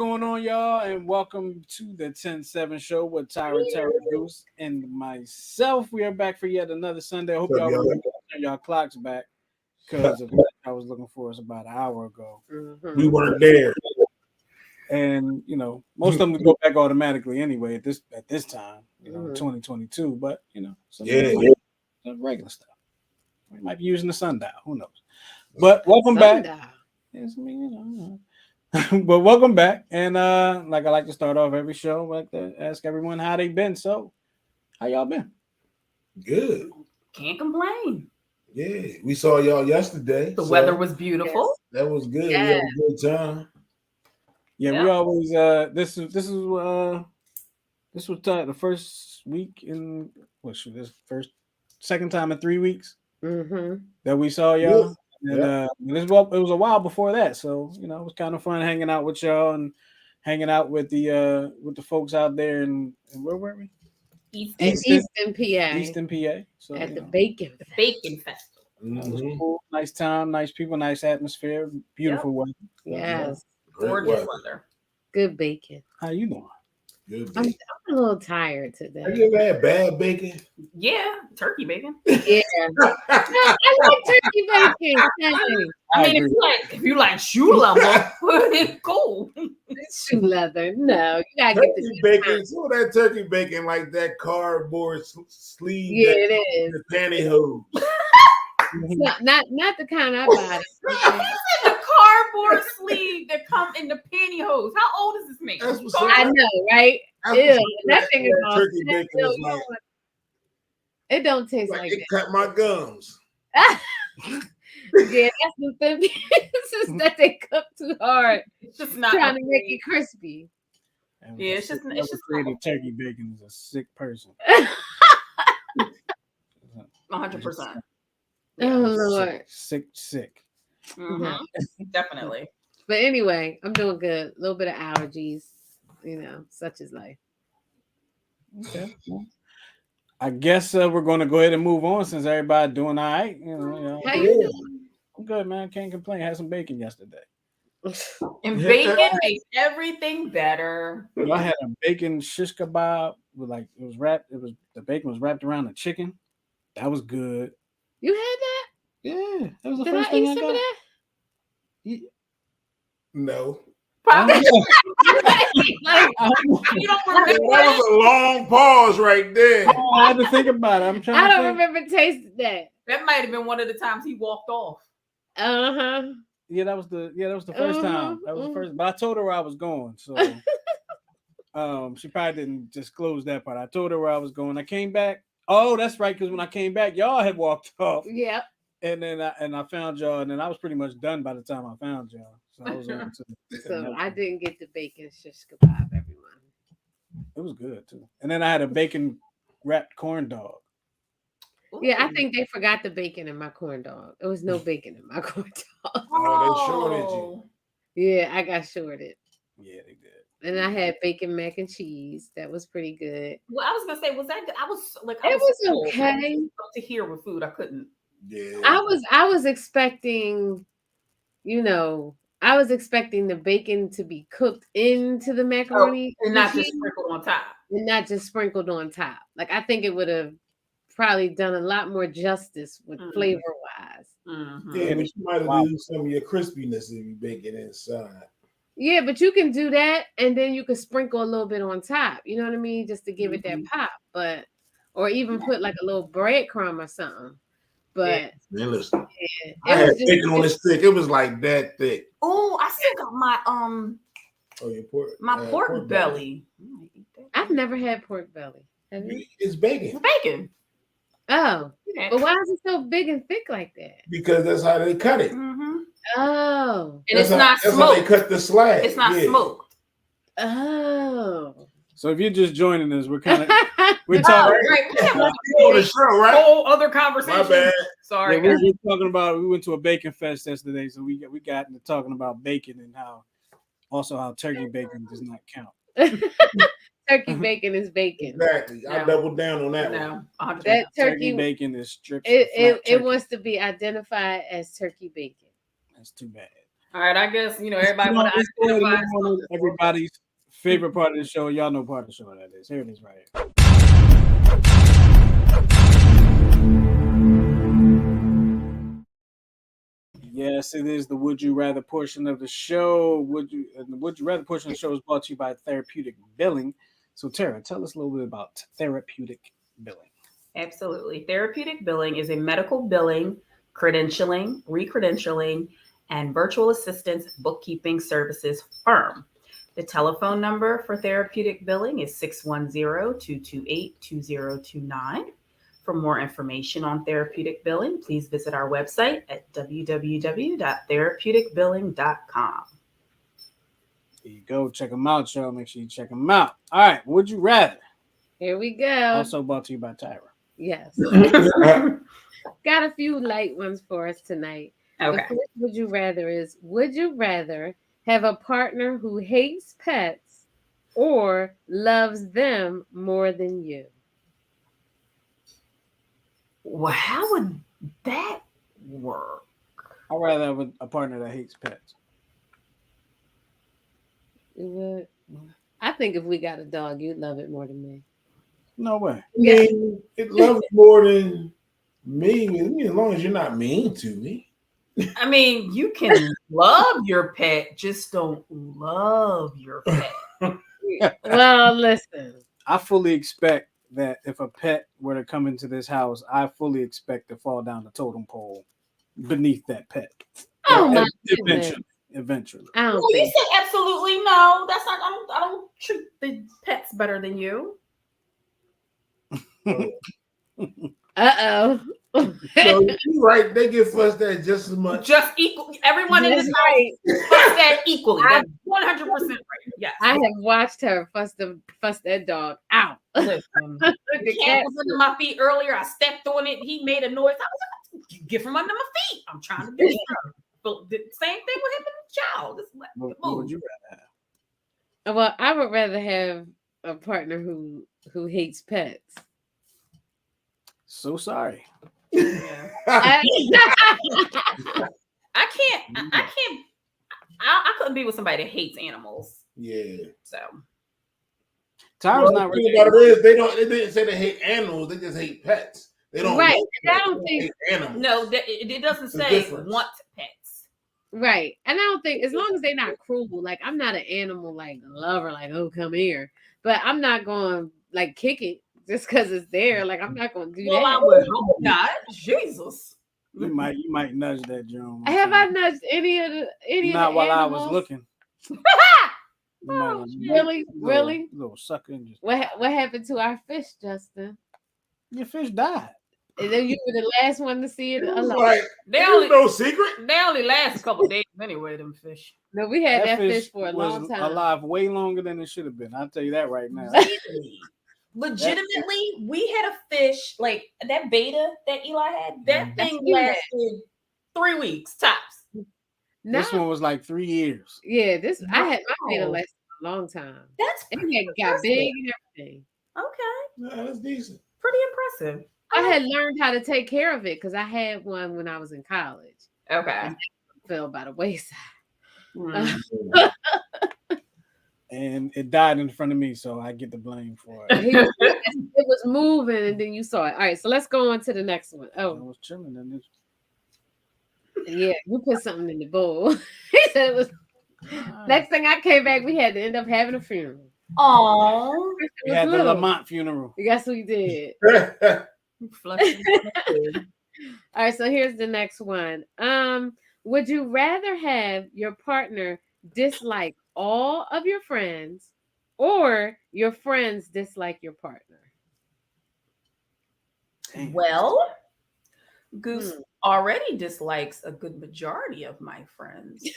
going on, y'all? And welcome to the 10-7 show with Tyra Terra Deuce and myself. We are back for yet another Sunday. I hope y'all remember to turn y'all clocks back because I was looking for us about an hour ago. Mm-hmm. We weren't there. And most of them would go back automatically anyway at this time, 2022. But some regular stuff. We might be using the sundial. Who knows? But welcome back. Yes, I mean, but welcome back. And like I like to start off every show, I like to ask everyone how they been. So, how y'all been? Good. Can't complain. Yeah, we saw y'all yesterday. The weather was beautiful. Yes. That was good. Yeah. We had a good time. Yeah, we always this was the first week in second time in 3 weeks that we saw y'all. Yeah. And it was a while before that, so it was kind of fun hanging out with y'all and hanging out with the folks out there. And where were we? Eastern PA. Eastern PA. So at the Bacon Festival. That was cool. Nice time, nice people, nice atmosphere, beautiful weather. Yes, gorgeous weather. Good bacon. How you doing? Good I'm a little tired today. Have you ever had bad bacon? Yeah, turkey bacon. Yeah, I like turkey bacon. I mean, if you like shoe leather, it's cool. Shoe leather, no, you gotta turkey get the bacon. Some of that turkey bacon, like that cardboard sleeve. Yeah, it is. The pantyhose. Not the kind I bought. The cardboard sleeve that come in the pantyhose. How old is this man? I know, right? Ew, that thing is awesome. Turkey bacon is like, it don't taste like it that. cut my gums. Yeah, that's the thin pieces that they cook too hard. It's just not trying to make it crispy. Yeah, it's just created turkey bacon is a sick person. 100%. Oh Lord, sick. Mm-hmm. Definitely. But anyway, I'm doing good. A little bit of allergies, such is life. Okay. I guess we're going to go ahead and move on since everybody doing all right. How you doing? I'm good, man. Can't complain. Had some bacon yesterday. And bacon makes everything better. I had a bacon shish kebab with the bacon was wrapped around the chicken. That was good. You had that? Yeah, that was the first thing I got. Of that? Yeah. No. Probably. That was a long pause right there. I had to think about it. I don't remember tasting that. That might have been one of the times he walked off. Yeah, that was the first time. That was the first. But I told her where I was going, so she probably didn't disclose that part. I told her where I was going. I came back. Oh, that's right. Because when I came back, y'all had walked off. Yep. And then I found y'all, and then I was pretty much done by the time I found y'all. So I was over to so I didn't get the bacon shish kebab, everyone. It was good too. And then I had a bacon wrapped corn dog. Yeah, I think they forgot the bacon in my corn dog. There was no bacon in my corn dog. Oh, they shorted you. Yeah, I got shorted. Yeah, they did. And I had bacon mac and cheese. That was pretty good. Well, I was gonna say, was that good? I was okay. To hear with food, I couldn't. Yeah. I was expecting, I was expecting the bacon to be cooked into the macaroni and not just sprinkled on top. And not just sprinkled on top. Like I think it would have probably done a lot more justice with flavor wise. Mm-hmm. Yeah, but you might have used some of your crispiness if you bake it inside. Yeah, but you can do that, and then you can sprinkle a little bit on top. You know what I mean, just to give it that pop. Or even put like a little breadcrumb or something. But man, listen, I had bacon on the stick. It was like that thick. Oh, I still got my your pork. My pork belly. I've never had pork belly. Have you? It's bacon. It's bacon. Oh, but why is it so big and thick like that? Because that's how they cut it. Mm-hmm. Oh, and it's not smoked. That's how they cut the slab. It's not smoked. Oh. So if you're just joining us, we're talking on the show, right? Whole other conversation. My bad. Sorry, we're talking about. We went to a bacon fest yesterday, so we got into talking about bacon and how turkey bacon does not count. Turkey bacon is bacon. Exactly. I doubled down on that one. That turkey bacon is stripped. It wants to be identified as turkey bacon. That's too bad. All right, I guess everybody You know, want let's to go ahead and identify. move on to everybody's favorite part of the show. Y'all know part of the show that is. Here it is right here. Yes, it is the Would You Rather portion of the show. The Would You Rather portion of the show is brought to you by Therapeutic Billing. So, Tara, tell us a little bit about Therapeutic Billing. Absolutely. Therapeutic billing is a medical billing, credentialing, re-credentialing, and virtual assistance bookkeeping services firm. The telephone number for therapeutic billing is 610-228-2029. For more information on therapeutic billing, please visit our website at www.therapeuticbilling.com. There you go. Check them out, y'all. Make sure you check them out. All right. Would you rather? Here we go. Also brought to you by Tyra. Yes. Got a few light ones for us tonight. Okay. The first would you rather is, would you rather have a partner who hates pets or loves them more than you? Well, how would that work? I'd rather have a partner that hates pets. You would? I think if we got a dog, you'd love it more than me. No way. Yeah. It loves more than me. I mean, as long as you're not mean to me. I mean, you can love your pet, just don't love your pet. Well, listen. I fully expect that if a pet were to come into this house, I fully expect to fall down the totem pole beneath that pet. Oh my goodness. Eventually. I don't Well, you think. said absolutely no. That's not. I don't treat the pets better than you. Uh-oh. So you're right, they get fussed at just as much. Just equal. Everyone in That's this right. house fuss that equally. That's 100% right. Yes. I have watched her fuss that dog out. Listen, The the cat was under my feet earlier. I stepped on it. He made a noise. I was like, "Get from under my feet." I'm trying to do stuff. But the same thing with him and the child. What would you rather have? Well, I would rather have a partner who hates pets. So sorry. Yeah. I couldn't be with somebody that hates animals. Yeah. So Tyra's not The thing ready. about it is they didn't say they hate animals, they just hate pets. They don't Right. love And I pets, don't they think- hate animals. no, it doesn't It's a say difference. want pets. right. And I don't think, as long as they're not cruel, like I'm not an animal like lover, like, oh, come here. But I'm not going to like kick it just because it's there. Like I'm not going to do Well, I that. would hope not. Jesus. You might nudge that Joan. Have I nudged any of the Not while I animals? was looking. You might have Really? Really? Little sucker. And just, What happened to our fish, Justin? your fish died. And then you were the last one to see it It was alive. like, They there's only no secret. they only last a couple days anyway. Them fish. No, we had that fish for a was long time. alive way longer than it should have been. I'll tell you that right now. Really? Legitimately, we had a fish like that beta that Eli had. That That's thing you had. lasted 3 weeks tops. No, This one was like 3 years. yeah, I had my beta Wow. lasted a long time. That's And pretty it got impressive. big and everything. Okay, No, that's decent. pretty impressive. I had learned how to take care of it because I had one when I was in college. Okay. Fell by the wayside. Mm. And it died in front of me, so I get the blame for it. It was moving, and then you saw it. All right, so let's go on to the next one. I Oh, was chilling in this. yeah, you put something in the bowl. He said it was. Next thing I came back, we had to end up having a funeral. Oh, We had the Lamont funeral. Yes, we did. All right, so here's the next one. Would you rather have your partner dislike all of your friends or your friends dislike your partner? Damn. well, Goose already dislikes a good majority of my friends.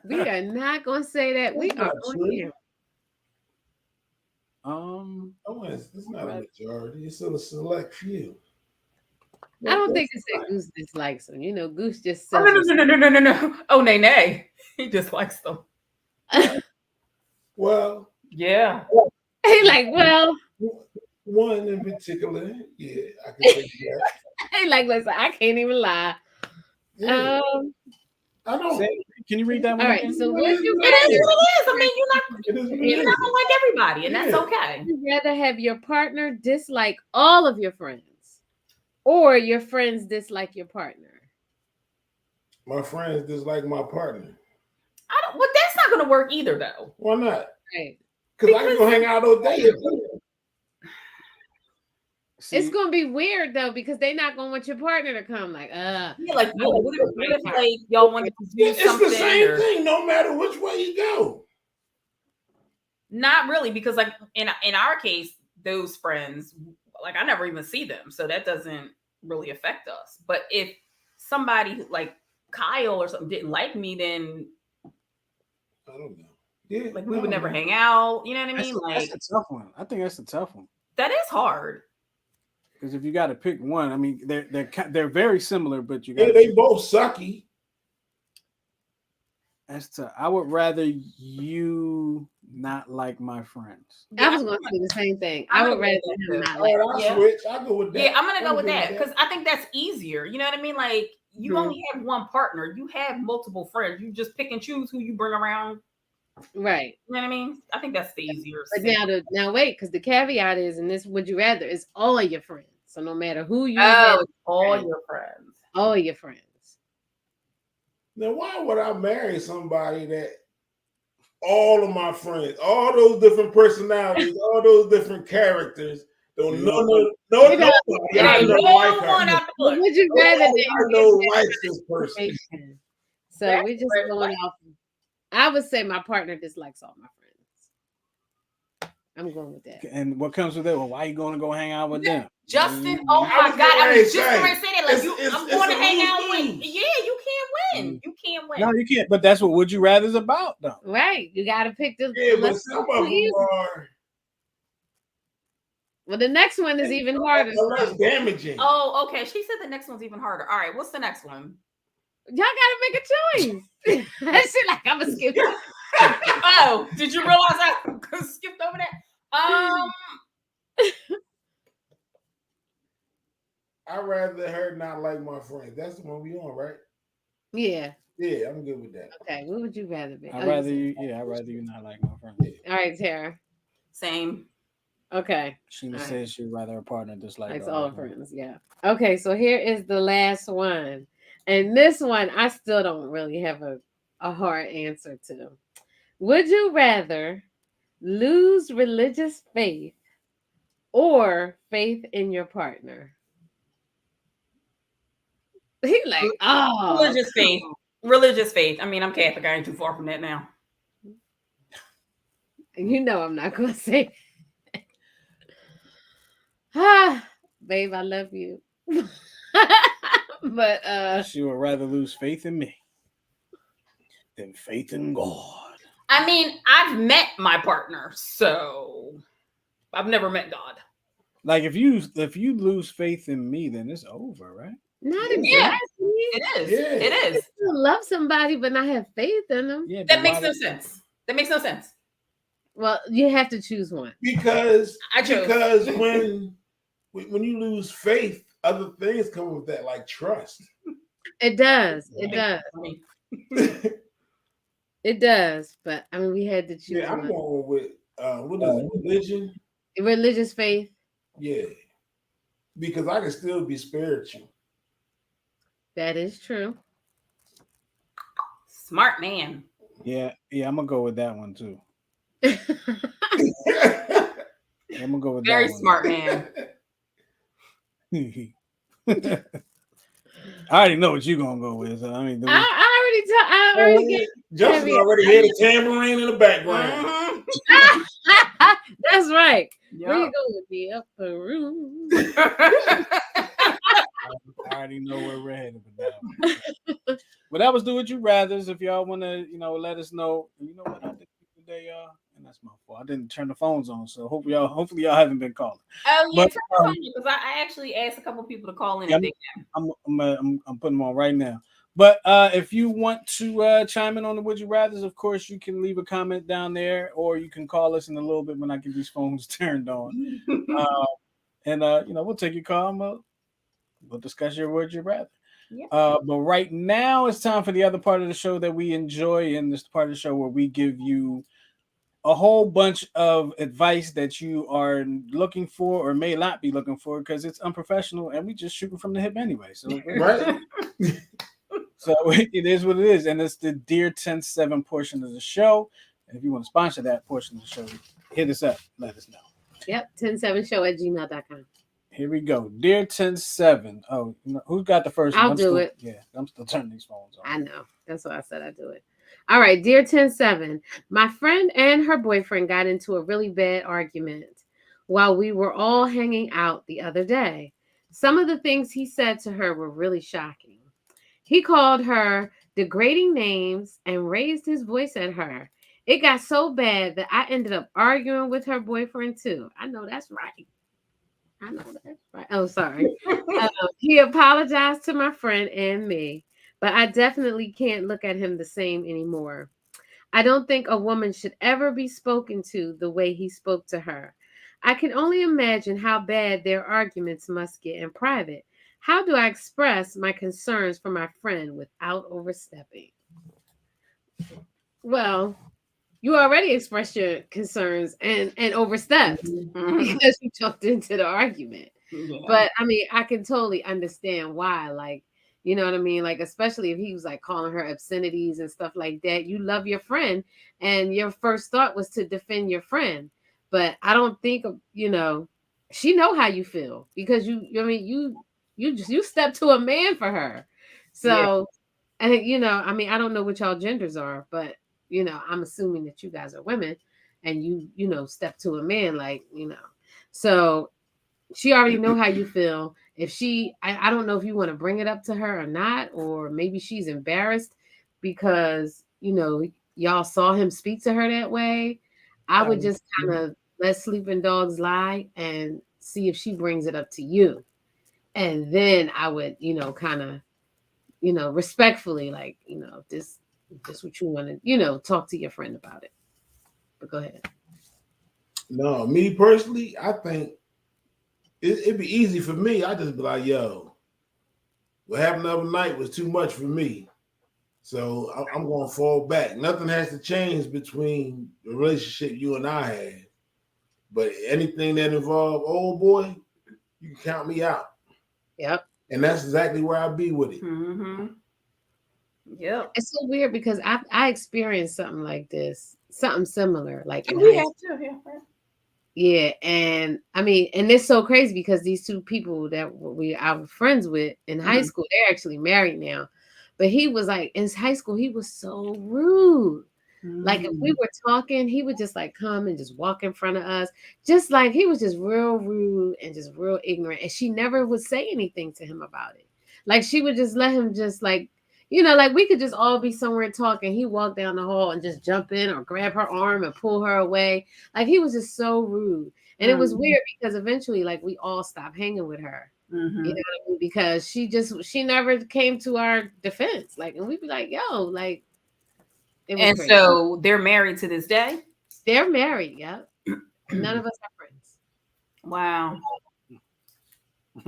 We are not going to say that. We That's are not on true. here. Oh, it's not a majority. It's a select few. I don't think it's that Goose dislikes them. You know, Goose just Oh, says no. Oh, nay. He dislikes them. Well, Yeah. he like, well, one in particular, yeah, I can say that. he like, listen, I can't even lie. Yeah, I don't. Say Can you read that one? All right. again? So would you It is what it is. I mean, It is what you're it not is. gonna like everybody, and that's okay. Would you rather have your partner dislike all of your friends, or your friends dislike your partner? My friends dislike my partner. Well, that's not gonna work either, though. Why not? Right. Because I can go hang out all day. See, It's gonna be weird though because they're not gonna want your partner to come. Like, Yeah, like what if like y'all wanted to do It's something? the same thing, no matter which way you go. Not really, because like in our case, those friends, like I never even see them, so that doesn't really affect us. But if somebody like Kyle or something didn't like me, then I don't know. Yeah, like we would never hang out. You know what I mean? that's a tough one. I think that's a tough one. That is hard. Because if you got to pick one, I mean, they're very similar, but you got. Yeah, they both sucky. That's tough. I would rather you not like my friends. I was going to do the same thing. I would rather him not like. I'll switch. I'll go with that. Yeah, I'm gonna go with that because I think that's easier. You know what I mean? Like you only have one partner. You have multiple friends. You just pick and choose who you bring around. Right. You know what I mean? I think that's the easier. But now wait, because the caveat is, and this would you rather is all of your friends. So no matter who you all your friends. All your friends. Now, why would I marry somebody that all of my friends, all those different personalities, all those different characters, don't know nobody. Would you rather likes this person? So That's we're just going off. I would say my partner dislikes all my friends. I'm going with that. And what comes with it? Well, why are you going to go hang out with them? Justin, oh my God. I was just going to say that. Like, I'm going to hang out with. Yeah, you can't win. You can't win. No, you can't. But that's what Would You Rather is about, though. Right. You got to pick the. Yeah, but some of them are. Well, the next one is even harder. Less damaging. Oh, okay. She said the next one's even harder. All right. What's the next one? Y'all gotta make a choice. That shit like I'm gonna skip. Oh, did you realize I skipped over that? I'd rather her not like my friends. That's the one we on, right? Yeah. Yeah, I'm good with that. Okay, what would you rather be? I'd rather you not like my friends. All right, Tara. Same. Okay. She says she'd rather her partner dislike likes all friends. Yeah. Okay, so here is the last one. And this one, I still don't really have a hard answer to. Would you rather lose religious faith or faith in your partner? He like, oh. Religious faith. Religious faith. I mean, I'm Catholic. I ain't too far from that now. You know I'm not going to say babe, I love you. But she would rather lose faith in me than faith in God. I mean, I've met my partner, so I've never met God. Like if you lose faith in me, then it's over, right? Not exactly. It is. Yeah. It is. You love somebody but not have faith in them. Yeah, that makes no sense. That makes no sense. Well, you have to choose one. Because when you lose faith, other things come with that, like trust. It does. It does. It does. But I mean, we had to choose. Yeah, I'm going with what is it? Religion. Religious faith. Yeah, because I can still be spiritual. That is true. Smart man. Yeah, I'm gonna go with that one too. I'm gonna go with very that one. Smart man. I already know what you're gonna go with. So, I mean, I already Justin already had a tambourine in the background. That's right. Yep. Where you go with the upper room? I already know where we're headed with that. But that was Do What You Rathers. If y'all want to, let us know. You know what I did today, y'all? And that's my fault. I didn't turn the phones on, so hopefully y'all haven't been calling. Oh yeah, because I actually asked a couple of people to call in. I'm putting them on right now. But if you want to chime in on the Would You Rathers, of course, you can leave a comment down there, or you can call us in a little bit when I get these phones turned on. And we'll take your call. We'll discuss your Would You Rather. Yeah. But right now it's time for the other part of the show that we enjoy, and this part of the show where we give you a whole bunch of advice that you are looking for or may not be looking for because it's unprofessional and we just shooting from the hip anyway. So Right. So it is what it is, and it's the Dear 10-7 portion of the show. And if you want to sponsor that portion of the show, hit us up. Let us know. Yep, 107show@gmail.com. Here we go. Dear 10-7. Oh, who's got the first one? I'll do it. Yeah, I'm still turning these phones on. I know. That's why I said I'd do it. All right, Dear 10-7. My friend and her boyfriend got into a really bad argument while we were all hanging out the other day. Some of the things he said to her were really shocking. He called her degrading names and raised his voice at her. It got so bad that I ended up arguing with her boyfriend too. I know that's right. I know that's right. Oh, sorry. He apologized to my friend and me, but I definitely can't look at him the same anymore. I don't think a woman should ever be spoken to the way he spoke to her. I can only imagine how bad their arguments must get in private. How do I express my concerns for my friend without overstepping? Well, you already expressed your concerns and overstepped because you jumped into the argument. Yeah. But I mean, I can totally understand why. Like, you know what I mean? Like, especially if he was like calling her obscenities and stuff like that. You love your friend, and your first thought was to defend your friend. But I don't think, she know how you feel because you stepped to a man for her. So, yeah. And I mean, I don't know what y'all genders are, but I'm assuming that you guys are women and you step to a man, so she already know how you feel. If I don't know if you want to bring it up to her or not, or maybe she's embarrassed because, y'all saw him speak to her that way. I would just kind of let sleeping dogs lie and see if she brings it up to you. And then I would, kind of, respectfully, this what you want to, talk to your friend about it. But go ahead. No, me personally, I think it'd be easy for me. I just be like, yo, what happened the other night was too much for me. So I'm going to fall back. Nothing has to change between the relationship you and I had. But anything that involved old boy, you can count me out. Yep. And that's exactly where I'd be with it. Mm-hmm. Yep. It's so weird because I experienced something like this, something similar. Like we have too. Yeah, and I mean, and it's so crazy because these two people that I was friends with in high school, they're actually married now. But he was like, in high school, he was so rude. Like if we were talking, he would just like come and just walk in front of us. Just like he was just real rude and just real ignorant. And she never would say anything to him about it. Like she would just let him just like, like we could just all be somewhere talking. He walked down the hall and just jump in or grab her arm and pull her away. Like he was just so rude. And it was weird because eventually like we all stopped hanging with her. You know what I mean? Because she never came to our defense. Like, and we'd be like, yo, like, and crazy. So they're married to this day? They're married, yeah. None of us are friends. Wow.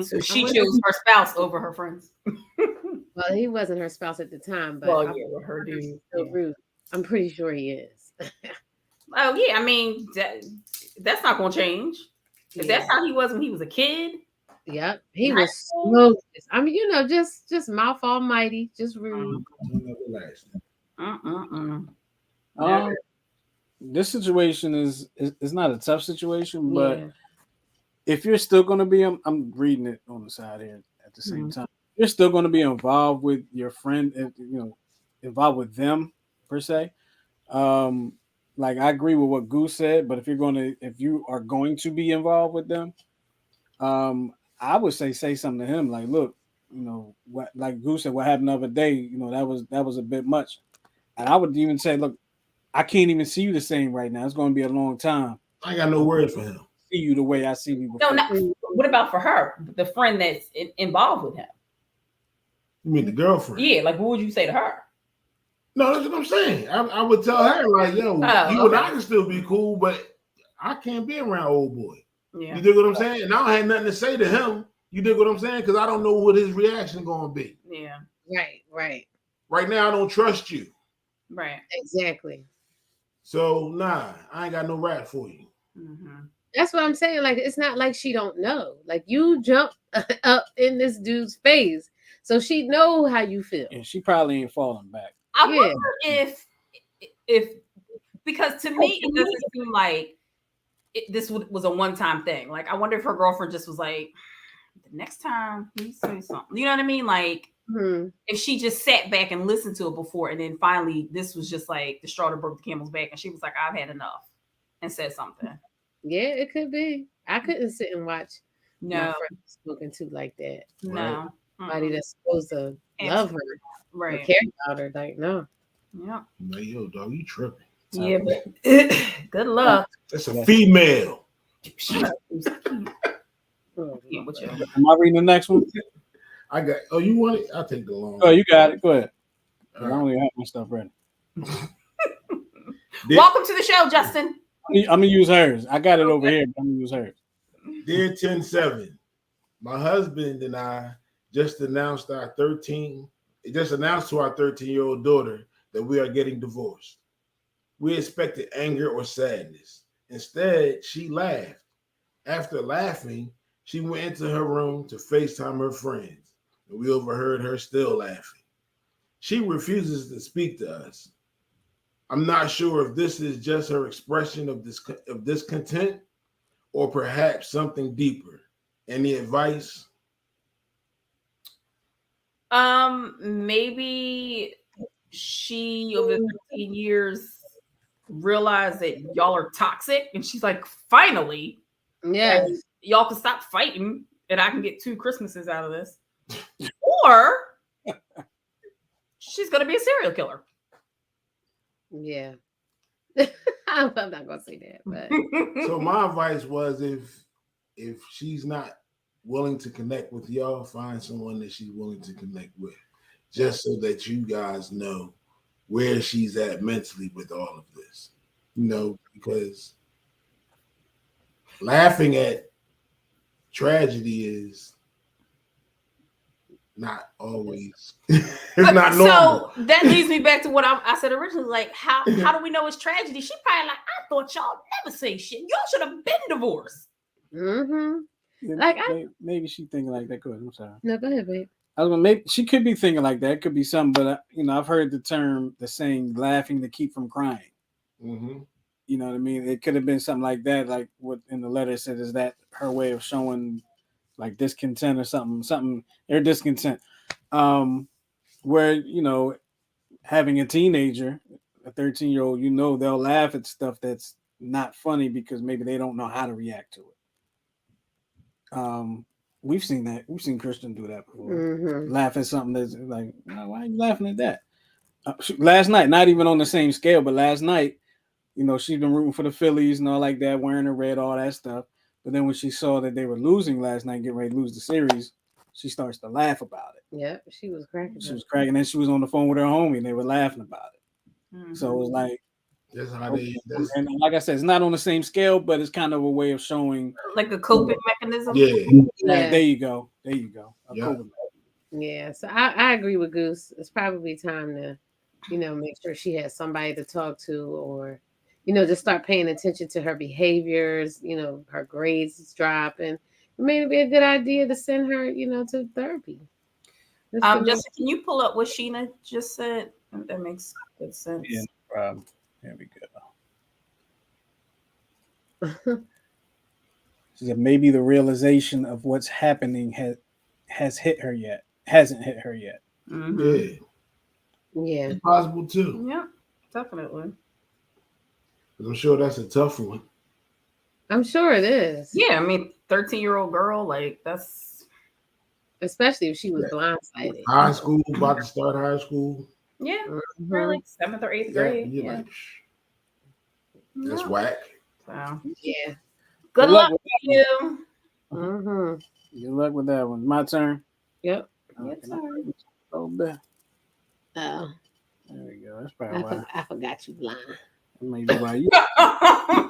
So she chose her spouse over her friends. Well, he wasn't her spouse at the time, but with her dude. So rude. I'm pretty sure he is. Oh yeah, I mean that's not gonna change. If that's how he was when he was a kid. Yep, he was slow. I mean, just mouth almighty, just rude. This situation is not a tough situation, but if you're still going to be, I'm reading it on the side here at the same time. You're still going to be involved with your friend, involved with them per se. Like I agree with what Goose said, but if you are going to be involved with them, I would say something to him like, look, what, like Goose said, what happened the other day, that was a bit much. And I would even say, look, I can't even see you the same right now. It's going to be a long time. I got no words for him. See you the way I see you before. No, what about for her, the friend that's involved with him? You mean the girlfriend? Yeah, like what would you say to her? No, that's what I'm saying. I would tell her like, yo, and I can still be cool, but I can't be around old boy. Yeah. You dig what I'm saying? And I don't have nothing to say to him You dig what I'm saying? Because I don't know what his reaction gonna be. Yeah. Right. Right now, I don't trust you. Right. Exactly. So nah, I ain't got no rat for you. Mm-hmm. That's what I'm saying. Like, it's not like she don't know. Like, you jump up in this dude's face, so she know how you feel. And she probably ain't falling back. I wonder if because to me it doesn't seem like this was a one-time thing. Like, I wonder if her girlfriend just was like, the next time he say something, you know what I mean? Like, if she just sat back and listened to it before, and then finally this was just like the straw that broke the camel's back, and she was like, I've had enough, and said something. Yeah, it could be. I couldn't sit and watch my No. friend spoken to like that. No. Somebody that's supposed to love her, right? Or care about her, like no. Yeah. Like, yo, dog, you tripping? Yeah, but good luck. That's a female. Shut up. Am I reading the next one? I got. Oh, you want it? I'll take the long. Oh, you got it. Go ahead. Right. I don't even have my stuff ready. Welcome to the show, Justin. I'm gonna use hers. I got it over here, but I'm gonna use hers. Dear 10-7, my husband and I just announced to our 13-year-old daughter that we are getting divorced. We expected anger or sadness. Instead, she laughed. After laughing, she went into her room to FaceTime her friends, and we overheard her still laughing. She refuses to speak to us. I'm not sure if this is just her expression of discontent or perhaps something deeper. Any advice? Maybe she over the 13 years realized that y'all are toxic, and she's like, finally, y'all can stop fighting, and I can get 2 Christmases out of this. Or she's gonna be a serial killer. Yeah. I'm not gonna say that, but So my advice was, if she's not willing to connect with y'all, find someone that she's willing to connect with, just so that you guys know where she's at mentally with all of this. Because laughing at tragedy is not always it's not normal. So that leads me back to what I said originally. Like, how do we know it's tragedy? She probably like, I thought y'all never say shit. Y'all should have been divorced. Yeah, like maybe she thinking like that. Go ahead. I'm sorry. No, go ahead, babe. I was gonna maybe she could be thinking like that. It could be something, but I've heard the saying, laughing to keep from crying. Mm-hmm. You know what I mean? It could have been something like that, like what in the letter said. Is that her way of showing like discontent or something or discontent? Where having a teenager, a 13-year-old, they'll laugh at stuff that's not funny because maybe they don't know how to react to it. We've seen that. We've seen Christian do that before. Laugh at something that's like, why are you laughing at that? Last night, not even on the same scale, but last night, she's been rooting for the Phillies and all like that, wearing her red, all that stuff. But then when she saw that they were losing last night, getting ready to lose the series, she starts to laugh about it. Yeah, she was cracking. She was cracking, and she was on the phone with her homie, and they were laughing about it. So it was like, that's how and like I said, it's not on the same scale, but it's kind of a way of showing, like a coping mechanism. Yeah. There you go. Yeah. So I agree with Goose. It's probably time to, make sure she has somebody to talk to, or, just start paying attention to her behaviors. Her grades is dropping. It may be a good idea to send her, to therapy. Justin, can you pull up what Sheena just said? That makes good sense. Yeah, no problem. There we go. She said maybe the realization of what's happening hasn't hit her yet. Yeah. It's possible too. Yeah, definitely. I'm sure that's a tough one. I'm sure it is. Yeah, 13-year-old girl, like that's, especially if she was blindsided. High school, about to start high school. Yeah, like 7th or 8th grade. Yeah. Like, that's whack. So yeah. Good luck with you. Good luck with that one. My turn. Yep. Oh, bit. Oh. There we go. That's probably why. I forgot you blind. Maybe why you. I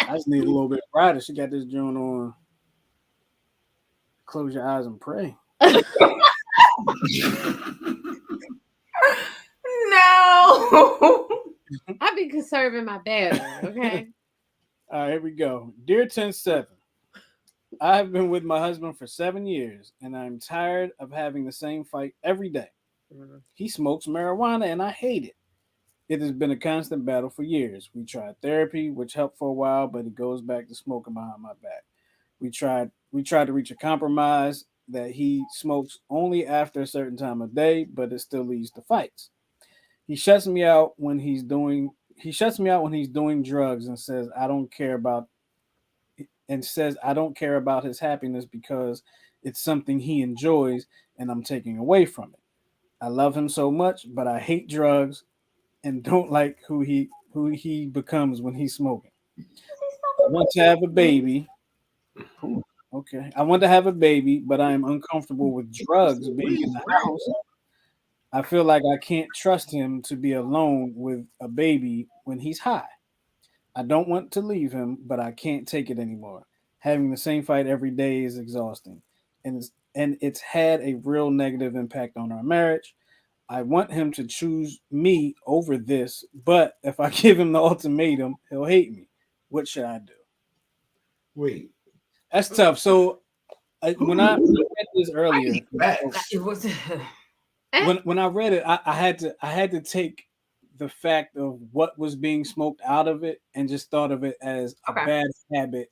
just need a little bit brighter. She got this joint on. Close your eyes and pray. No. I be conserving my battery, okay? All right, here we go. Dear 10-7, I have been with my husband for 7 years, and I'm tired of having the same fight every day. He smokes marijuana, and I hate it. It has been a constant battle for years. We tried therapy, which helped for a while, but he goes back to smoking behind my back. We tried to reach a compromise that he smokes only after a certain time of day, but it still leads to fights. He shuts me out when he's doing drugs and says I don't care about his happiness because it's something he enjoys and I'm taking away from it. I love him so much, but I hate drugs and don't like who he becomes when he's smoking. I want to have a baby. Okay. I want to have a baby, but I am uncomfortable with drugs being in the house. I feel like I can't trust him to be alone with a baby when he's high. I don't want to leave him, but I can't take it anymore. Having the same fight every day is exhausting, and it's had a real negative impact on our marriage. I want him to choose me over this, but if I give him the ultimatum, he'll hate me. What should I do? Wait, that's tough. So when I read this earlier, It was. when I read it, I had to take the fact of what was being smoked out of it and just thought of it as a bad habit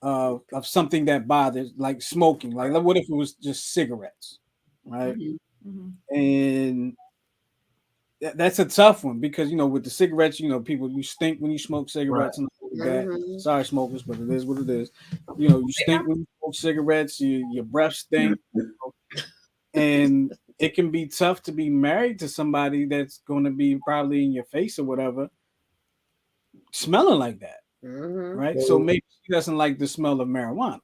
of something that bothers, like smoking. Like what if it was just cigarettes, right? And that's a tough one because with the cigarettes, people you stink when you smoke cigarettes and that. Sorry, smokers, but it is what it is. You stink when you smoke cigarettes. Your breath stink, and it can be tough to be married to somebody that's going to be probably in your face or whatever, smelling like that, right? So maybe she doesn't like the smell of marijuana.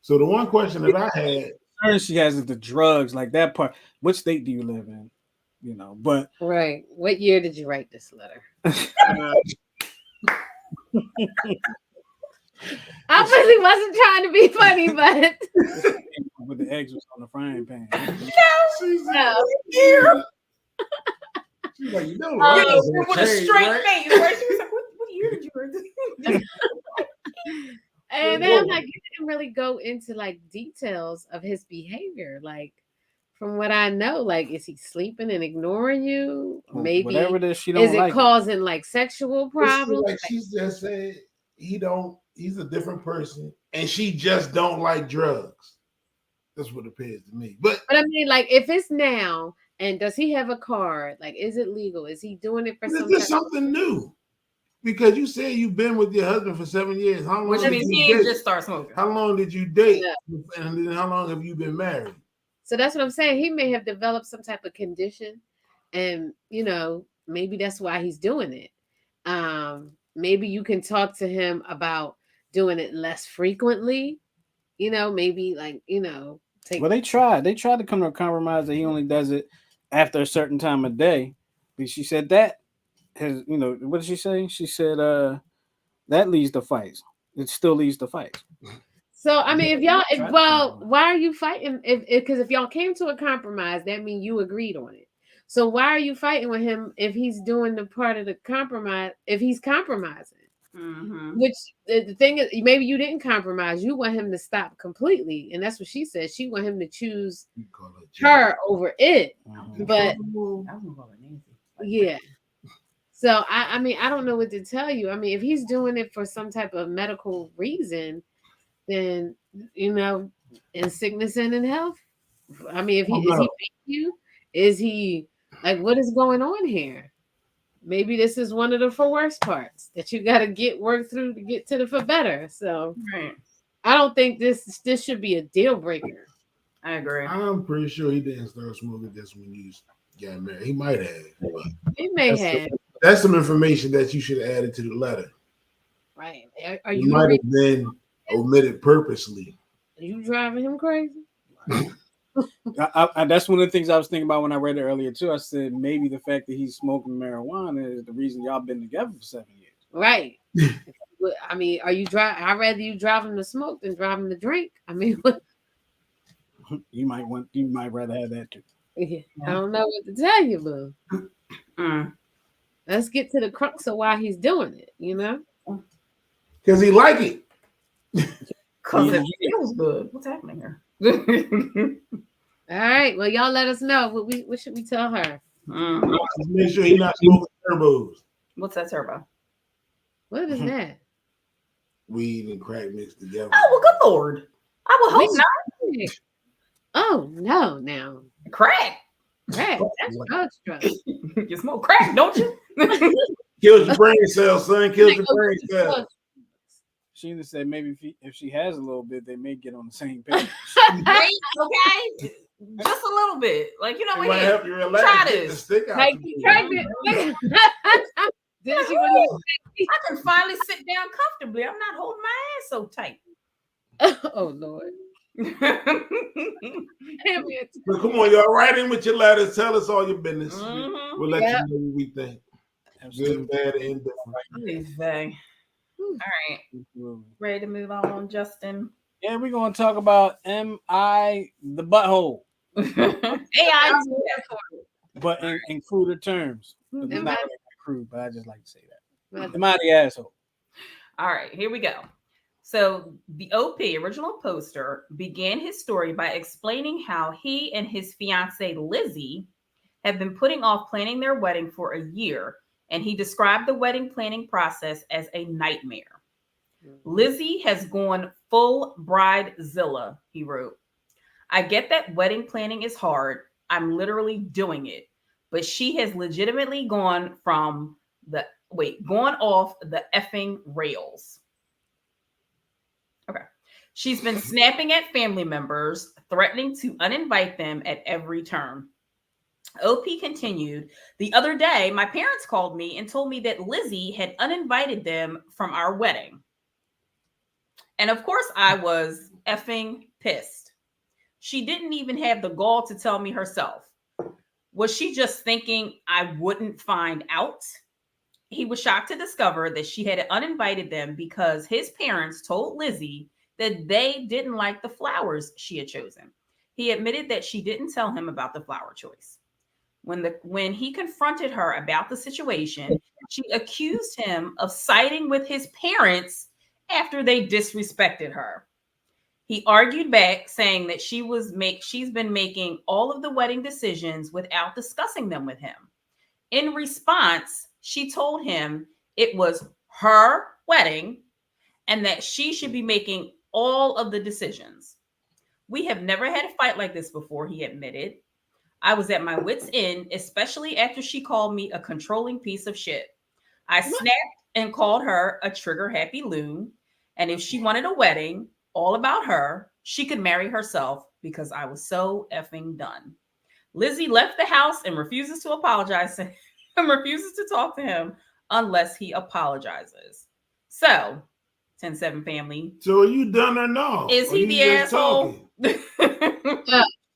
So the one question that I had, she has the drugs, like that part. What state do you live in? But right. What year did you write this letter? I really wasn't trying to be funny, but with the eggs was on the frying pan. No. She's like, with a straight face. Right? She was like, what year did you write this? And then like you didn't really go into like details of his behavior. Like from what I know, like is he sleeping and ignoring you? Maybe whatever it is, she don't like causing like sexual problems? Like she's just saying he's a different person and she just don't like drugs. That's what it appears to me. But I mean, like if it's now and does he have a card? Like, is it legal? Is he doing it for something new? Because you said you've been with your husband for 7 years. How long? Which means he didn't just start smoking. How long did you date? Yeah. And then how long have you been married? So that's what I'm saying. He may have developed some type of condition, and maybe that's why he's doing it. Maybe you can talk to him about doing it less frequently. Maybe like Well, they tried to come to a compromise that he only does it after a certain time of day. But she said that has, what did she say? She said that leads to fights. It still leads to fights. So I mean, why are you fighting? Because if y'all came to a compromise, that means you agreed on it. So why are you fighting with him if he's doing the part of the compromise? If he's compromising, which the thing is, maybe you didn't compromise. You want him to stop completely, and that's what she said. She want him to choose her over it. But yeah. So I mean, I don't know what to tell you. I mean, if he's doing it for some type of medical reason, then in sickness and in health. I mean, if he is he beating you? Is he like what is going on here? Maybe this is one of the for worse parts that you got to work through to get to the for better. So I don't think this should be a deal breaker. I agree. I'm pretty sure he didn't start smoking this when you got married. He might have. He may have. That's some information that you should have added to the letter. Right. You might have been omitted purposely. Are you driving him crazy? That's one of the things I was thinking about when I read it earlier too. I said maybe the fact that he's smoking marijuana is the reason y'all been together for 7 years. Right. I mean, are you drive? I'd rather you drive him to smoke than drive him to drink. I mean, you might rather have that too. Yeah, I don't know what to tell you, boo. Let's get to the crux of why he's doing it. Because he like it. Because it feels good. What's happening here? All right. Well, y'all let us know. What should we tell her? Just make sure he's not smoking turbos. What's that turbo? What is that? Weed and crack mixed together. Oh, well, good Lord. I will hope not. Oh, no, now. Crack. That's drugs. You smoke crack, don't you? Kills your brain cells, son. Kills your brain cells. Sheena said maybe if she has a little bit, they may get on the same page. Right? Okay. Just a little bit. Like, you know what? Help you relax. Try this. Like, try this. I can finally sit down comfortably. I'm not holding my ass so tight. Oh, Lord. But come on, y'all. Write in with your letters. Tell us all your business. We'll let you know what we think. Good, bad, and different. All right. Ready to move on, Justin? Yeah, we're going to talk about M.I. the butthole. AI, but in cruder terms. It's not really crude, but I just like to say that. M.I. the asshole. All right, here we go. So the OP, original poster, began his story by explaining how he and his fiancée Lizzie have been putting off planning their wedding for a year, and he described the wedding planning process as a nightmare. Lizzie has gone full bridezilla, he wrote. I get that wedding planning is hard. I'm literally doing it. But she has legitimately gone off the effing rails. Okay. She's been snapping at family members, threatening to uninvite them at every turn. OP continued, the other day, my parents called me and told me that Lizzie had uninvited them from our wedding. And of course, I was effing pissed. She didn't even have the gall to tell me herself. Was she just thinking I wouldn't find out? He was shocked to discover that she had uninvited them because his parents told Lizzie that they didn't like the flowers she had chosen. He admitted that she didn't tell him about the flower choice. When he confronted her about the situation, she accused him of siding with his parents after they disrespected her. He argued back, saying that she's been making all of the wedding decisions without discussing them with him. In response, she told him it was her wedding and that she should be making all of the decisions. We have never had a fight like this before, he admitted. I was at my wit's end, especially after she called me a controlling piece of shit. I snapped and called her a trigger-happy loon. And if she wanted a wedding, all about her, she could marry herself because I was so effing done. Lizzie left the house and refuses to apologize and refuses to talk to him unless he apologizes. So, 10-7 family. So are you done or no? Is he the asshole?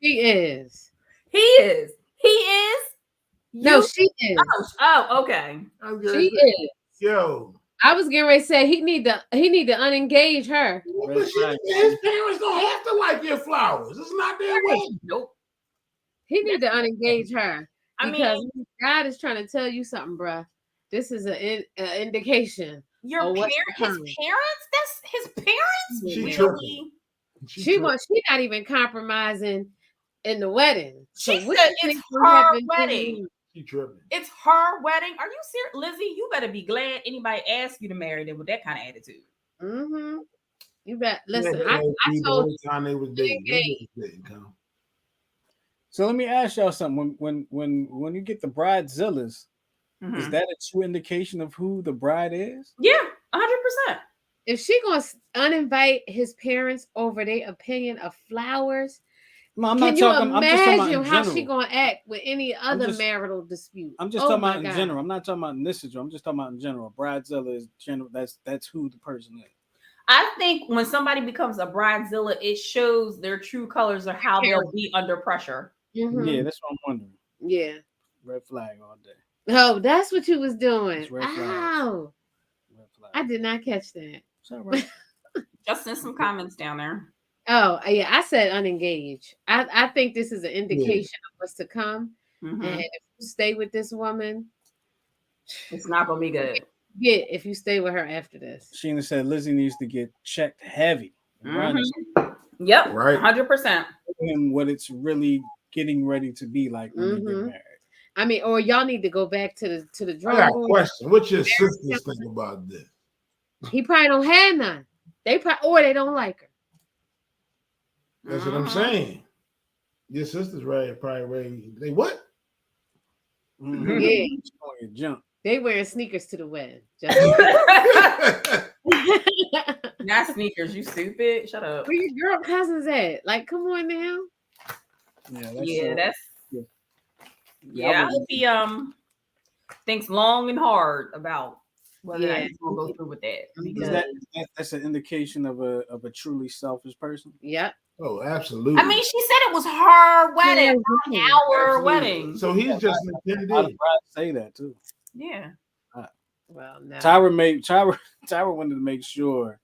She is. He is. He is. No, she is. Oh, okay. She is. Yo. I was getting ready to say he need to unengage her. But his parents don't have to like your flowers. It's not their wedding. Nope. He need to unengage her. Because God is trying to tell you something, bruh. This is an indication. His parents? That's his parents? She not even compromising in the wedding. She said it's her wedding. She tripping. It's her wedding. Are you serious? Lizzie, you better be glad anybody asked you to marry them with that kind of attitude. Mm-hmm. You bet. Listen, I told you. Time they was dating. So let me ask y'all something. When you get the bridezillas, is that a true indication of who the bride is? Yeah, 100%. If she gonna uninvite his parents over their opinion of flowers, no, I'm can not you talking. imagine how she gonna act with any other marital dispute? I'm just talking about in general. I'm not talking about in this situation. I'm just talking about in general. Bridezilla is general. That's who the person is. I think when somebody becomes a bridezilla, it shows their true colors of how they'll be under pressure. Mm-hmm. Yeah, that's what I'm wondering. Yeah. Red flag all day. Oh, that's what you was doing. Red flag. Ow. Red flag. I did not catch that. Is that right? Just send some comments down there. Oh, yeah, I said unengaged. I think this is an indication of what's to come. Mm-hmm. And if you stay with this woman, it's not gonna be good. If you stay with her after this. Sheena said Lizzie needs to get checked heavy. Mm-hmm. Yep, right, 100%. Him what it's really getting ready to be like when they get married. I mean, or y'all need to go back to the drawing board. I got a question. What your sisters think about this? He probably don't have none. They don't like her. That's what I'm saying. Your sisters probably ready. They what? Mm-hmm. Yeah. Jump. They wearing sneakers to the wedding. Not sneakers, you stupid. Shut up. Where your girl cousins at? Like, come on now. I hope he thinks long and hard about whether he's gonna go through with that. Because that's an indication of a truly selfish person. Yeah. Oh, absolutely. I mean, she said it was her wedding, our wedding. So he's just intended. I'd say that too. Yeah. Well, no. Tyra wanted to make sure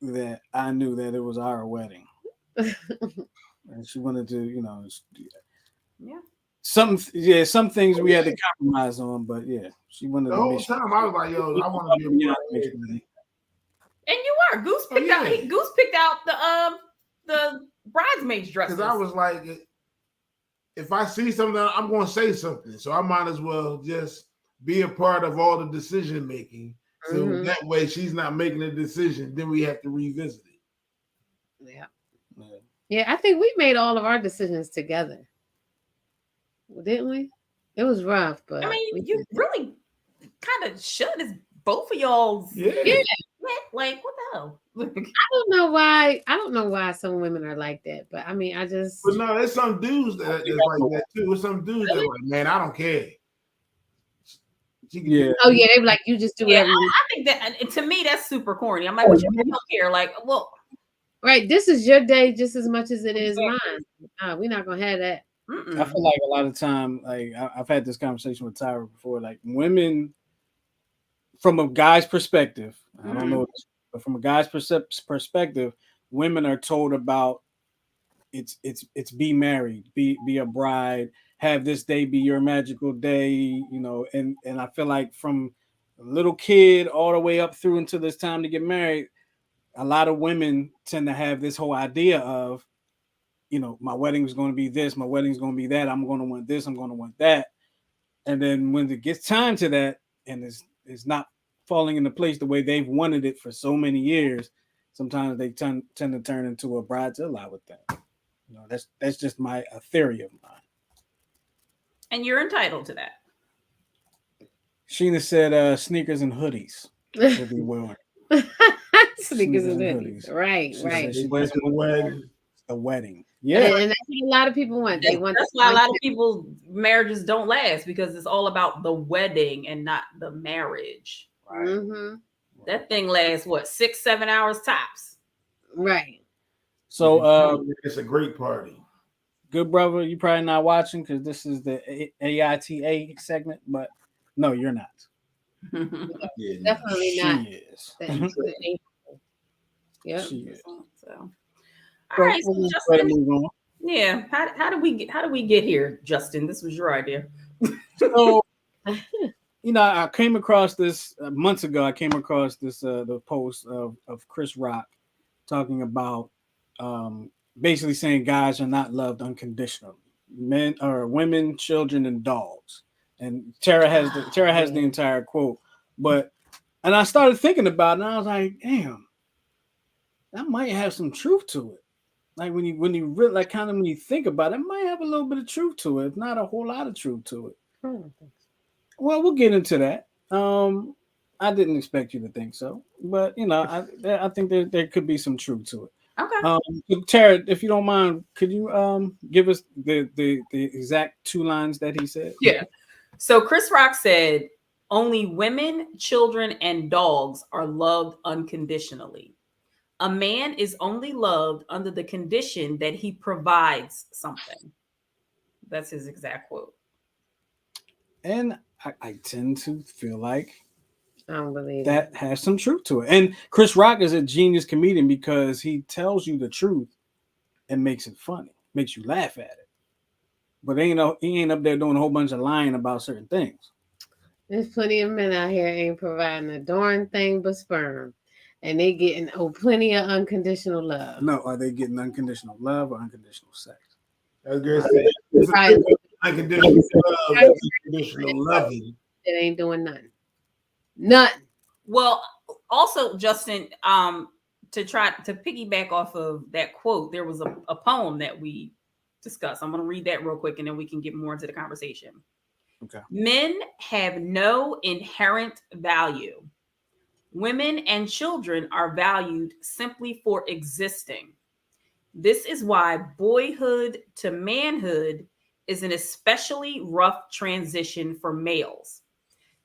that I knew that it was our wedding, and she wanted to, some things we had to compromise on, but she wanted the to whole time. I was like, yo, I want to be a and you were Goose picked out. Goose picked out the bridesmaids dresses. Because I was like, if I see something, I'm going to say something, so I might as well just be a part of all the decision making. So that way she's not making a decision. Then we have to revisit it. Yeah, I think we made all of our decisions together. Didn't we? It was rough, but I mean, you really kind of should. It's both of y'all's. Yeah. Like, what the hell? I don't know why some women are like that, but I mean, I just. But no, there's some dudes that's like that too. There's some dudes that are like, man, I don't care. Yeah. Oh yeah, they be like, you just do whatever. I think that to me that's super corny. I'm like, well, you don't care. Like, well, right. This is your day just as much as it is mine. We're not gonna have that. I feel like a lot of time, like I've had this conversation with Tyra before. Like women, from a guy's perspective, I don't know, but from a guy's perspective, women are told about it's be married, be a bride. Have this day be your magical day, and I feel like from a little kid all the way up through until it's time to get married, a lot of women tend to have this whole idea of, my wedding is going to be this, my wedding is going to be that, I'm going to want this, I'm going to want that. And then when it gets time to that and it's not falling into place the way they've wanted it for so many years, sometimes they tend to turn into a bridezilla with that. That's just a theory of mine. And you're entitled to that. Sheena said sneakers and hoodies will be wearing. Sneakers and hoodies. Right. She went to the wedding. The wedding. Yeah. And that's what a lot of people want. That's why a lot of people marriages don't last, because it's all about the wedding and not the marriage. Right. Mm-hmm. That thing lasts 6-7 hours tops. Right. So it's a great party. Good brother, you probably not watching because this is the AITA segment, but no, you're not. Definitely not. She is. Yeah. She is. So, all right, so Justin, move on. Yeah. How do we get here, Justin? This was your idea. So, I came across this months ago. I came across this the post of Chris Rock talking about basically saying guys are not loved unconditionally. Men or women, children, and dogs. And Tara has the entire quote. And I started thinking about it, and I was like, damn, that might have some truth to it. Like when you really when you think about it, it might have a little bit of truth to it. It's not a whole lot of truth to it. Well, we'll get into that. I didn't expect you to think so, but I think there could be some truth to it. Okay. Tara, if you don't mind, could you give us the exact 2 lines that he said? Yeah. So Chris Rock said, only women, children, and dogs are loved unconditionally. A man is only loved under the condition that he provides something. That's his exact quote. And I tend to feel like I don't believe that has some truth to it. And Chris Rock is a genius comedian because he tells you the truth and makes it funny, makes you laugh at it. But he ain't up there doing a whole bunch of lying about certain things. There's plenty of men out here ain't providing a darn thing but sperm. And they getting plenty of unconditional love. No, are they getting unconditional love or unconditional sex? I was gonna say unconditional love, unconditional loving. It ain't doing nothing. Nothing. Well, also, Justin, to try to piggyback off of that quote, there was a poem that we discussed. I'm going to read that real quick and then we can get more into the conversation. Okay. Men have no inherent value. Women and children are valued simply for existing. This is why boyhood to manhood is an especially rough transition for males,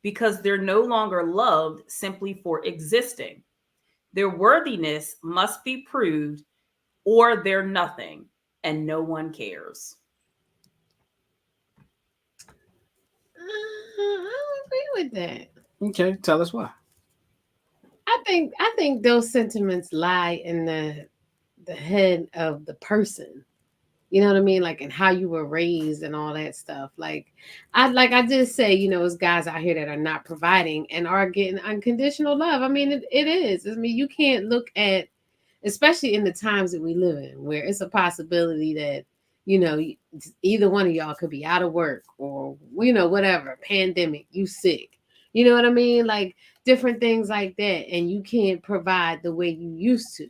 because they're no longer loved simply for existing. Their worthiness must be proved, or they're nothing, and no one cares. I don't agree with that. Okay, tell us why. I think those sentiments lie in the head of the person. You know what I mean? Like, and how you were raised and all that stuff. I just say, it's guys out here that are not providing and are getting unconditional love. I mean, it is. I mean, you can't look at, especially in the times that we live in, where it's a possibility that, either one of y'all could be out of work or, whatever, pandemic, you sick. You know what I mean? Like different things like that. And you can't provide the way you used to.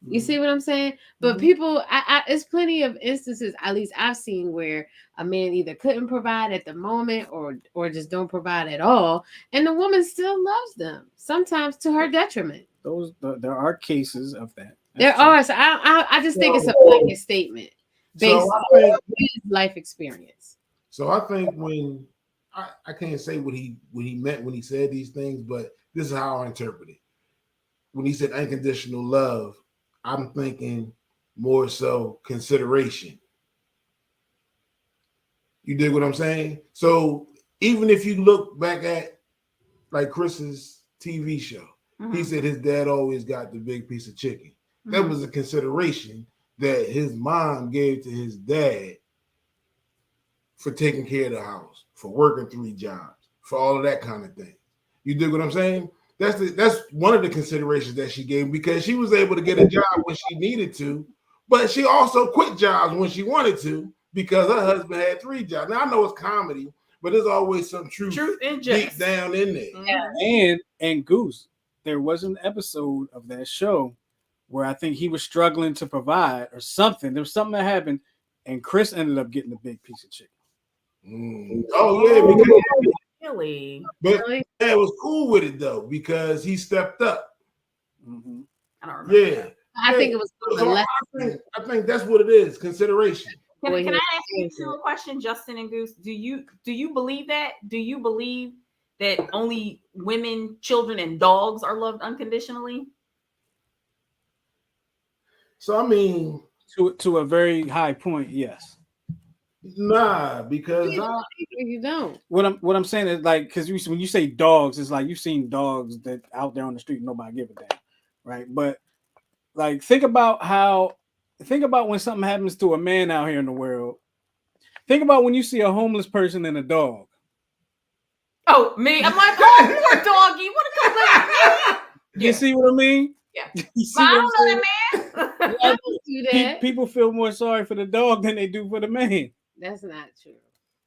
You see what I'm saying? But people, it's plenty of instances, at least I've seen, where a man either couldn't provide at the moment or just don't provide at all, and the woman still loves them, sometimes to her detriment. There are cases of that. There are. So I just think it's a blanket statement based on his life experience. So I think when I can't say what he meant when he said these things, but this is how I interpret it. When he said unconditional love, I'm thinking more so consideration. You dig what I'm saying? So even if you look back at like Chris's TV show, he said his dad always got the big piece of chicken. That was a consideration that his mom gave to his dad for taking care of the house, for working 3 jobs, for all of that kind of thing. You dig what I'm saying? That's one of the considerations that she gave, because she was able to get a job when she needed to, but she also quit jobs when she wanted to because her husband had 3 jobs. Now I know it's comedy, but there's always some truth deep down in there. Yeah. And Goose, there was an episode of that show where I think he was struggling to provide or something. There was something that happened, and Chris ended up getting a big piece of chicken. Oh yeah, because really, but man was cool with it though because he stepped up. I don't remember. Yeah, I think it was. So I think that's what it is. Consideration. Can I ask you two a question, Justin and Goose? Do you believe that? Do you believe that only women, children, and dogs are loved unconditionally? So I mean, to a very high point, yes. Nah, because you don't. What I'm saying is like, because when you say dogs, it's like you've seen dogs that out there on the street, nobody give a damn, right? But like, think about when something happens to a man out here in the world. Think about when you see a homeless person and a dog. Oh, me? I'm like, oh, poor doggy. Want to come with me? You see what I mean? Yeah. You see I what don't know I'm that man. I don't do that. People feel more sorry for the dog than they do for the man. That's not true.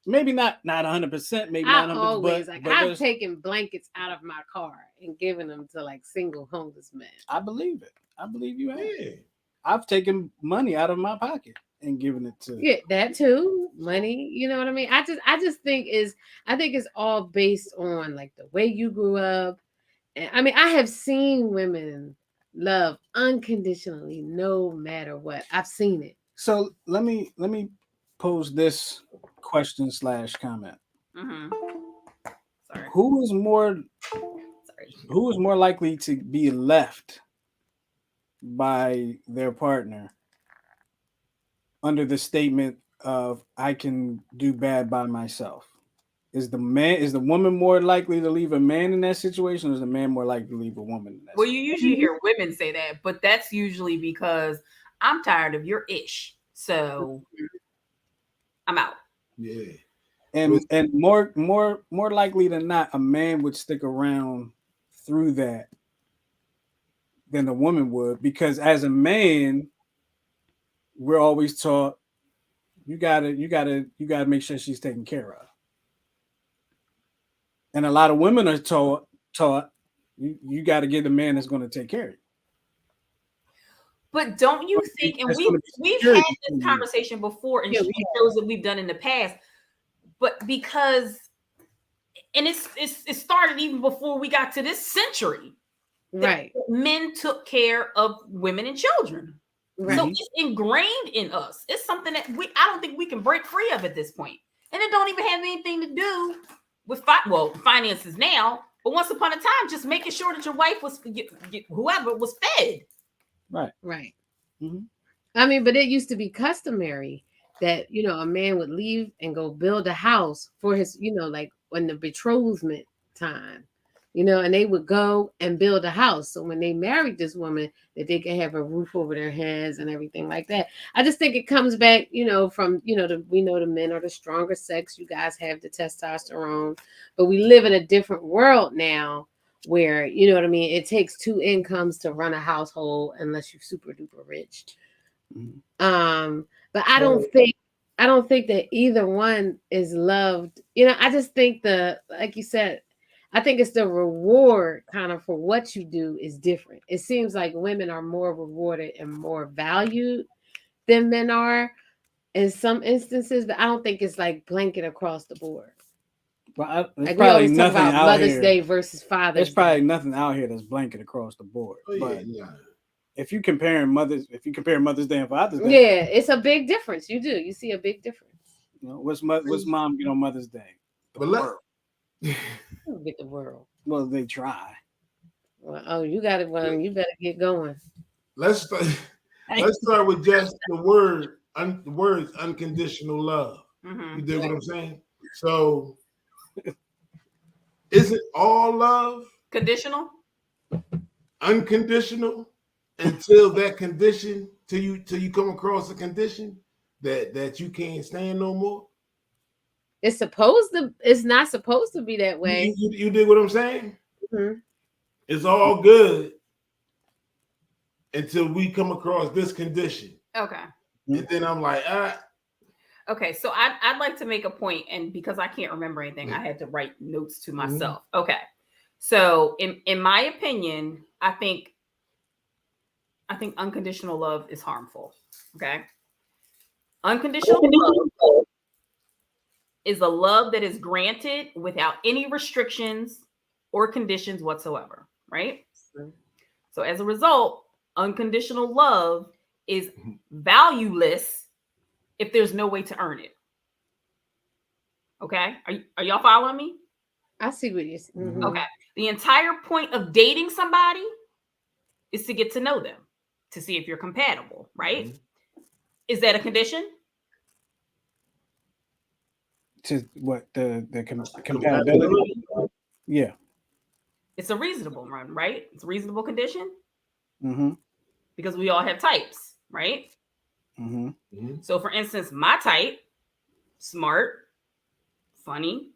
Maybe not 100%. Maybe not 100%. Always but I've taken blankets out of my car and given them to like single homeless men. I believe it. I believe you have. Yeah. I've taken money out of my pocket and given it to. Yeah, that too. Money. You know what I mean? I just think it's all based on like the way you grew up. And I mean, I have seen women love unconditionally, no matter what. I've seen it. So let me pose this question / comment. Sorry. Who is more likely to be left by their partner under the statement of "I can do bad by myself"? Is the woman more likely to leave a man in that situation, or is the man more likely to leave a woman in that Well, situation? you usually hear women say that, but that's usually because I'm tired of your ish. So I'm out. Yeah. And more likely than not, a man would stick around through that than a woman would, because as a man, we're always taught you gotta make sure she's taken care of. And a lot of women are taught you got to get the man that's going to take care of you. But don't you think, and we've had this conversation before in shows that we've done in the past, but because, and it started even before we got to this century, right? Men took care of women and children, right. So it's ingrained in us. It's something that I don't think we can break free of at this point, and it don't even have anything to do with finances now. But once upon a time, just making sure that your wife was whoever was fed. Right. Mm-hmm. I mean, but it used to be customary that, a man would leave and go build a house for his, like when the betrothment time, and they would go and build a house. So when they married this woman, that they could have a roof over their heads and everything like that. I just think it comes back, from, we know the men are the stronger sex. You guys have the testosterone, but we live in a different world now, where, you know what I mean, it takes two incomes to run a household unless you're super duper rich. But I don't think that either one is loved. I just think like you said, I think it's the reward kind of for what you do is different. It seems like women are more rewarded and more valued than men are in some instances, but I don't think it's like blanket across the board. Well, like we always talk about Mother's Day versus Father's Day. There's probably nothing out here that's blanket across the board. But if you compare Mother's Day and Father's Day, yeah, it's a big difference. You see a big difference. What's mom get on Mother's Day? The world. Get the world. Well, they try. Well, you got it. Well, you better get going. Let's start with just the words unconditional love. Mm-hmm. You dig what I'm saying? So, is it all love conditional? Unconditional until that condition, till you come across a condition that you can't stand no more. It's not supposed to be that way. You dig what I'm saying? Mm-hmm. It's all good until we come across this condition. Okay. And then I'm like, Okay, so I'd like to make a point, and because I can't remember anything, I had to write notes to myself. Mm-hmm. Okay. So in my opinion, I think unconditional love is harmful. Okay. Unconditional love is a love that is granted without any restrictions or conditions whatsoever, right? Mm-hmm. So as a result, unconditional love is valueless if there's no way to earn it. Okay? Are y'all following me? I see what you're saying. Mm-hmm. Okay. The entire point of dating somebody is to get to know them, to see if you're compatible, right? Mm-hmm. Is that a condition? To what the compatibility? Yeah. It's a reasonable one, right? It's a reasonable condition. Mm-hmm. Because we all have types, right? Mm-hmm. Mm-hmm. So for instance, my type, smart, funny,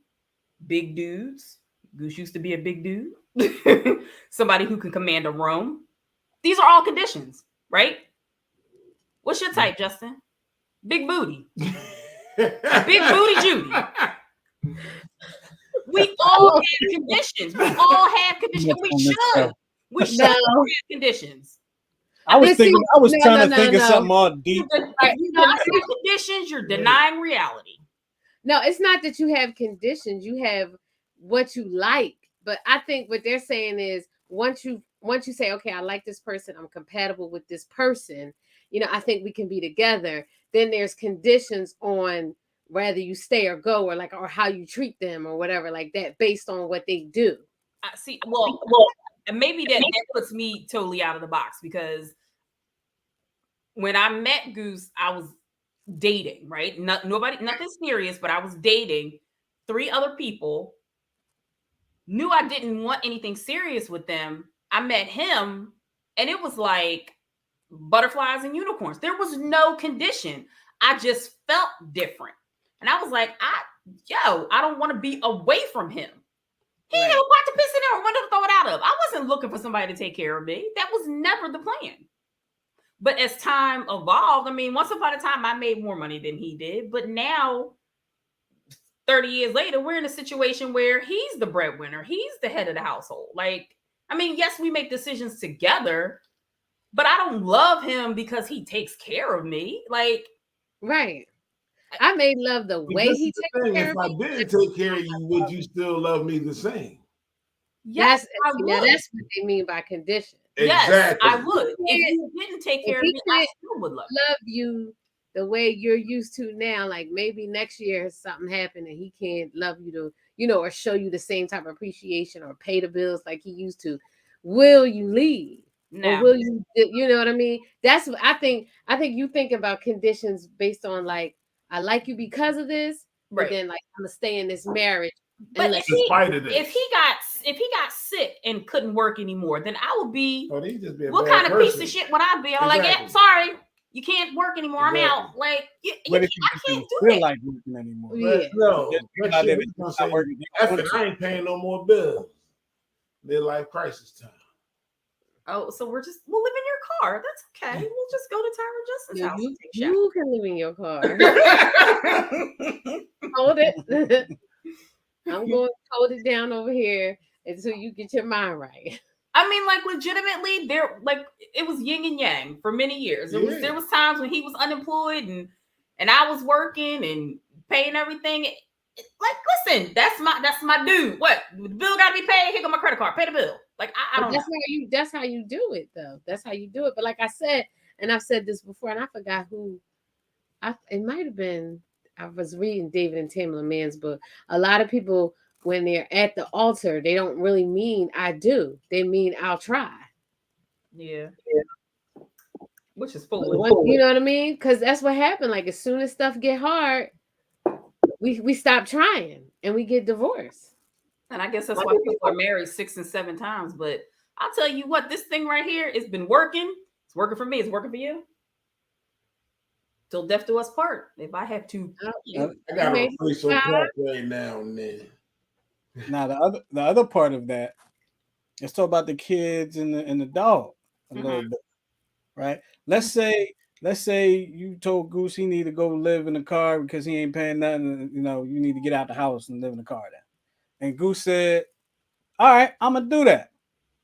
big dudes. Goose used to be a big dude. Somebody who can command a room. These are all conditions, right? What's your type, Justin? Big booty. Big booty Judy. We all have conditions. We all have conditions. We should. We should have conditions. I was trying to think of something all deep. If you deny conditions, you're denying reality. No, it's not that you have conditions. You have what you like. But I think what they're saying is once you say, okay, I like this person, I'm compatible with this person, I think we can be together. Then there's conditions on whether you stay or go, or how you treat them or whatever like that, based on what they do. I see. Well, maybe that puts me totally out of the box, because when I met Goose, I was dating, right? Nothing serious, but I was dating 3 other people, knew I didn't want anything serious with them. I met him, and it was like butterflies and unicorns. There was no condition. I just felt different. And I was like, I don't want to be away from him. He had a pot to piss in there, window to throw it out of. I wasn't looking for somebody to take care of me. That was never the plan. But as time evolved, I mean, once upon a time, I made more money than he did. But now, 30 years later, we're in a situation where he's the breadwinner. He's the head of the household. Like, I mean, yes, we make decisions together, but I don't love him because he takes care of me. Like, right. I may love the way he takes care of me. If I didn't take care of you, would you still love me the same? Yes, that's what they mean by condition. Exactly. Yes, I would. If you didn't take care of me, I still would love you the way you're used to now. Like maybe next year something happened and he can't love you to, or show you the same type of appreciation or pay the bills like he used to. Will you leave? No. Or will you? You know what I mean? That's what I think. I think you think about conditions based on like, I like you because of this, but then like I'm gonna stay in this marriage. But if he got sick and couldn't work anymore, then I would be. What kind of piece of shit would I be? I'm like, yeah, sorry, you can't work anymore. I'm out. Like, I can't do feel like working anymore. Yeah. No, I ain't paying no more bills. Midlife crisis time. Oh, so we'll live in your car. That's okay. We'll just go to Tyra Justin's house. You can live in your car. Hold it. I'm going to hold it down over here until you get your mind right. I mean, like legitimately, it was yin and yang for many years. There was times when he was unemployed and I was working and paying everything. Like, listen, that's my dude. What? The bill got to be paid. Here go my credit card. Pay the bill. Like, I don't know. That's how you do it, though. That's how you do it. But like I said, and I've said this before, and I forgot who. It might have been. I was reading David and Tamela Mann's book. A lot of people, when they're at the altar, they don't really mean I do. They mean I'll try. Yeah. Which is foolish. You know what I mean? Because that's what happened. Like, as soon as stuff get hard, we stop trying and we get divorced. And I guess that's why people are married 6 and 7 times. But I'll tell you what, this thing right here, it's been working. It's working for me. It's working for you. Till death do us part. If I have to, I got a free so right now and then. Now the other part of that, let's talk about the kids and the dog a little bit, right? Let's say you told Goose he need to go live in the car because he ain't paying nothing. You need to get out the house and live in the car then. And Goose said, "All right, I'm gonna do that,"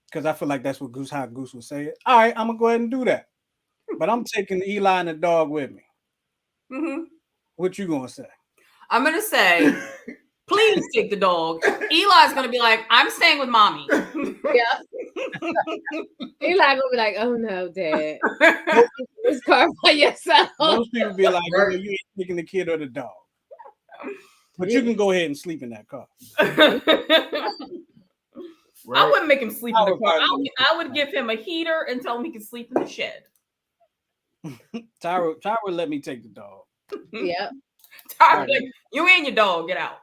because I feel like that's what how Goose would say it. All right, I'm gonna go ahead and do that, but I'm taking Eli and the dog with me. Mm-hmm. What you gonna say? I'm gonna say, please take the dog. Eli's gonna be like, I'm staying with mommy. Yeah. Eli gonna be like, oh no, Dad. This car by yourself. Most people be like, you ain't taking the kid or the dog. But you can go ahead and sleep in that car. Right. I wouldn't make him sleep in the car. I would give him a heater and tell him he can sleep in the shed. Tyra let me take the dog. Yeah. Tyra, like, you and your dog, get out.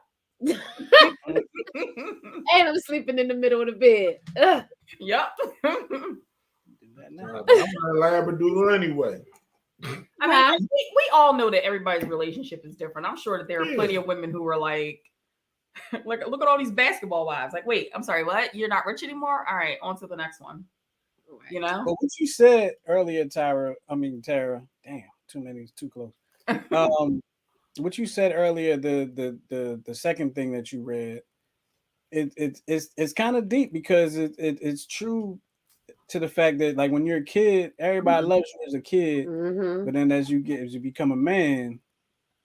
And I'm sleeping in the middle of the bed. Ugh. Yep. I'm a Labradoodle anyway. I mean, we all know that everybody's relationship is different. I'm sure that there are plenty of women who are like, look at all these basketball wives. Like, wait, I'm sorry, what? You're not rich anymore? All right, on to the next one. But what you said earlier, Tara, damn, too close. What you said earlier, the second thing that you read, it's kind of deep because it's true to the fact that like when you're a kid, everybody loves you as a kid, but then as you become a man,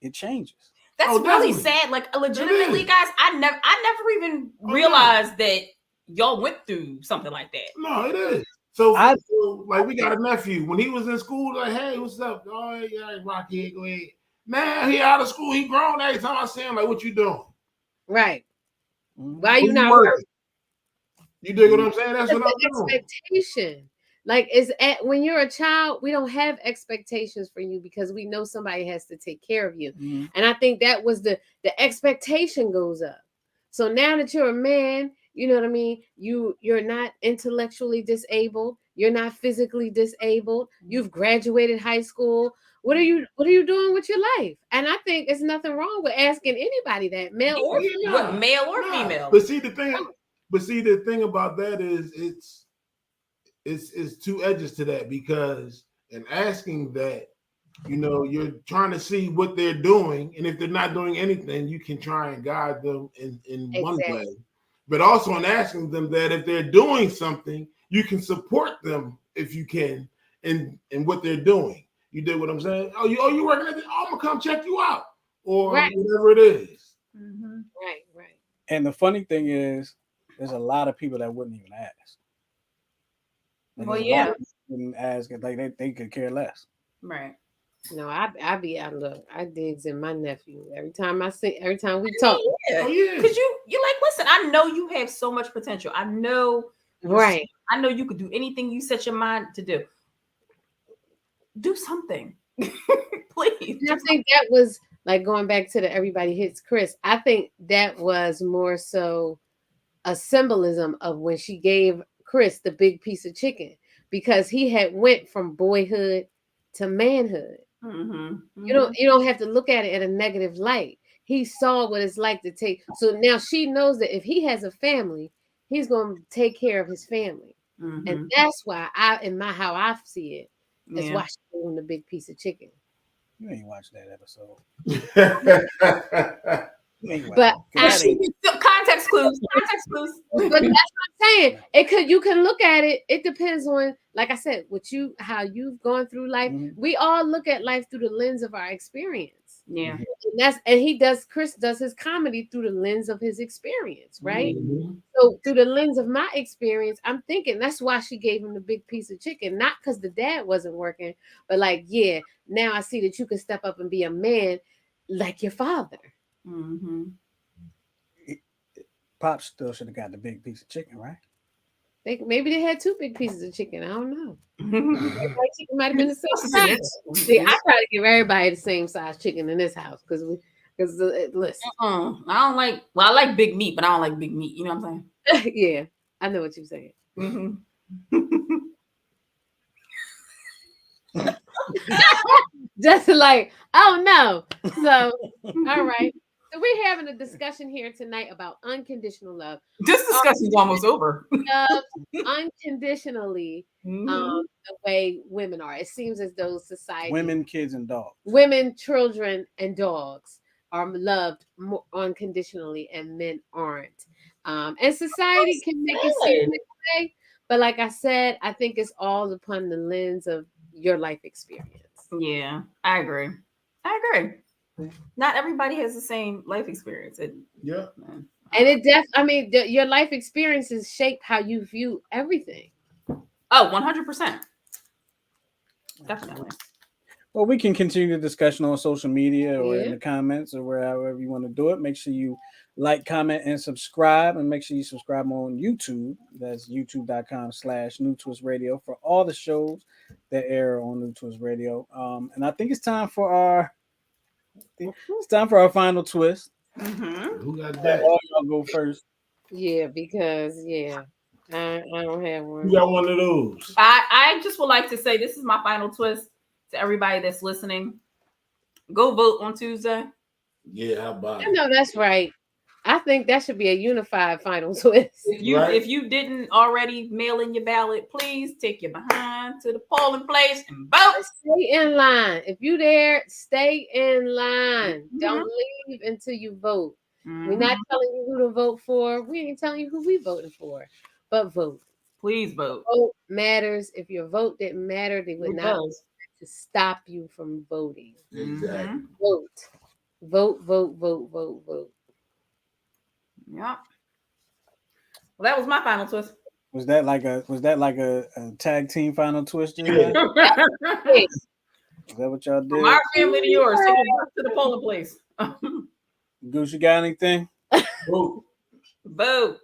it changes. That's really sad. Like legitimately, guys, I never even realized that y'all went through something like that. No, it is. So like we got a nephew. When he was in school, like, hey, what's up? Oh, yeah, Rocky, go ahead. Now he out of school, he grown. Every time I see him, like, what you doing? Right. Why you not working? You dig what I'm saying? That's what I'm doing. Expectation. Like when you're a child, we don't have expectations for you because we know somebody has to take care of you. Mm-hmm. And I think that was the expectation goes up. So now that you're a man, you know what I mean? You're not intellectually disabled. You're not physically disabled. You've graduated high school. What are you doing with your life? And I think there's nothing wrong with asking anybody that, male or female. But see the thing about that is it's two edges to that, because in asking that, you know, you're trying to see what they're doing, and if they're not doing anything, you can try and guide them in one way. But also in asking them that if they're doing something, you can support them if you can in what they're doing. You did what I'm saying? Oh, you working at this? Oh, I'm gonna come check you out, or whatever it is. Mm-hmm. Right. And the funny thing is, there's a lot of people that wouldn't even ask. Like, well, yeah, wouldn't ask. Like they could care less. Right. No, I digs in my nephew every time we talk. Yeah. Oh, yeah. Because you're like, listen, I know you have so much potential. I know, right. I know you could do anything you set your mind to do. Do something, please. And I think that was like going back to the everybody hits Chris. I think that was more so a symbolism of when she gave Chris the big piece of chicken, because he had went from boyhood to manhood. Mm-hmm. Mm-hmm. You don't have to look at it in a negative light. He saw what it's like to take. So now she knows that if he has a family, he's going to take care of his family. Mm-hmm. And that's why how I see it, is why she's doing the big piece of chicken. You ain't watched that episode. But context clues. But that's what I'm saying. You can look at it. It depends on, like I said, how you've gone through life. Mm-hmm. We all look at life through the lens of our experience. Yeah. And Chris does his comedy through the lens of his experience, right? Mm-hmm. So through the lens of my experience, I'm thinking that's why she gave him the big piece of chicken, not because the dad wasn't working, but like, yeah, now I see that you can step up and be a man like your father. Mm-hmm. Pops still should have got the big piece of chicken, right? Maybe they had two big pieces of chicken. I don't know. Chicken might have been the same size. See, I try to give everybody the same size chicken in this house because listen. I don't like. Well, I like big meat, but I don't like big meat. You know what I'm saying? Yeah, I know what you're saying. Mm-hmm. Just like, oh no. So, all right. So we're having a discussion here tonight about unconditional love. This discussion's almost over. Love unconditionally, the way women are. It seems as though society, women, kids, and dogs, women, children, and dogs are loved more unconditionally, and men aren't. And society can make it seem that way, but like I said, I think it's all upon the lens of your life experience. Yeah, I agree. Not everybody has the same life experience. And your life experiences shape how you view everything. Oh, 100%. Definitely. Well, we can continue the discussion on social media or in the comments or wherever you want to do it. Make sure you like, comment, and subscribe. And make sure you subscribe on YouTube. That's youtube.com/New Twist Radio for all the shows that air on New Twist Radio. And I think it's time for our final twist. Mm-hmm. Who got that? I'll go first. Yeah, because I don't have one. You got one of those. I just would like to say this is my final twist to everybody that's listening. Go vote on Tuesday. Yeah, how about it? I know that's right. I think that should be a unified final twist. If you didn't already mail in your ballot, please take your behind to the polling place and vote. Stay in line. If you there, stay in line. Mm-hmm. Don't leave until you vote. Mm-hmm. We're not telling you who to vote for. We ain't telling you who we voted for, but vote. Please vote. Vote matters. If your vote didn't matter, they would not to stop you from voting. Exactly. Vote. Yeah. Well, that was my final twist. Was that like a tag team final twist? Yeah. Is that what y'all did? From our family to yours. Take it back to the polling place. Goose, you got anything? Vote. Vote.